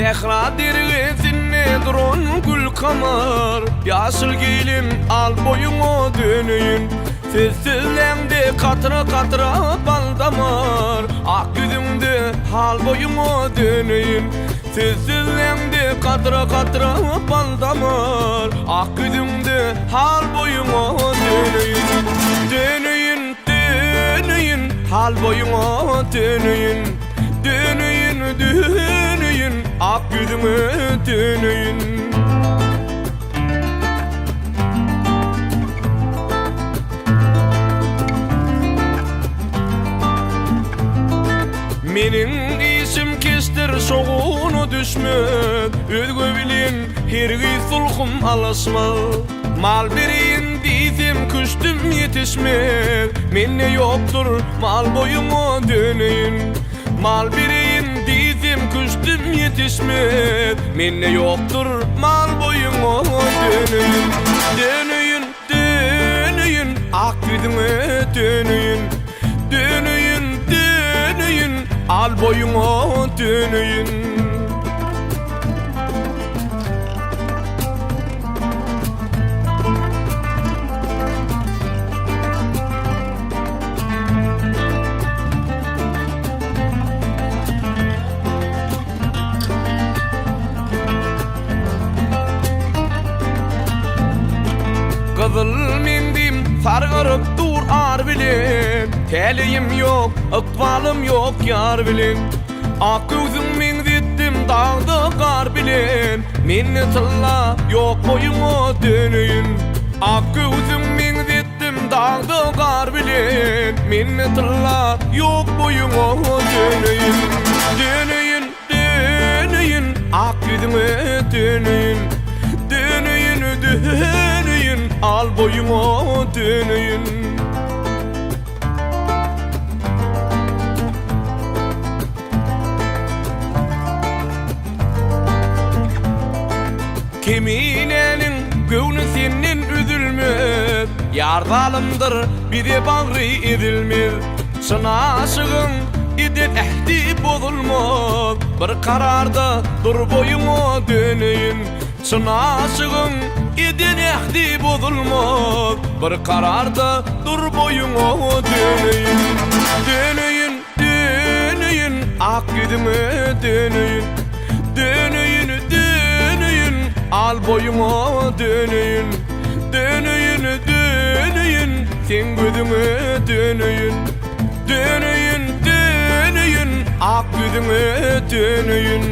Zehra dergesine duran gül kamar, yaşıl gelim al boyumu döneyim. Sessizlendi katıra katıra bal damar, ak yüzümde hal boyumu döneyim. Sessizlendi katıra katıra bal damar, ak yüzümde hal boyumu döneyim. Döneyim, döneyim, hal boyumu döneyim. Döneyim, döneyim, ak yüzüme döneyim. Menin isim kestir soğunu düşmek, özgü bilin hergi sulhum alasma. Mal bereyim dizim küstüm yetişmek, menne yoktur mal boyumu döneyim. Mal bereyim dizim küstüm yetişmek, menne yoktur mal boyumu döneyim. Döneyim, döneyim, ak yüzüme döneyim. Döneyim, döneyim, al boyumu döneyim. Kızıl mendim sargırıp dur ar bilen, teliyim yok, ıkbalım yok yar bilen. Ak gözüm mengzittim dağdı kar bilen, menne tılla yok boyumu döneyim. Ak gözüm mengzittim dağdı kar bilen, menne tılla yok boyumu döneyim. Döneyim, döneyim, ak yüzüme döneyim. Döneyim, döneyim, al boyumu döneyim. Keminenin göğnü senin üzülmez, yar zalimdir bir de bağrı edilmez. Şınaşığın idin ehdi bozulmaz, bir kararda dur boyumu döneyim. Şınaşığın idin ehdi bozulmaz, bir kararda dur boyumu döneyim. Döneyim, döneyim, ak yüzüme döneyim. Döneyim, döneyim, al boyumu döneyim. Döneyim, döneyim, sen gözüme döneyim. Döneyim, döneyim, ak yüzüme döneyim.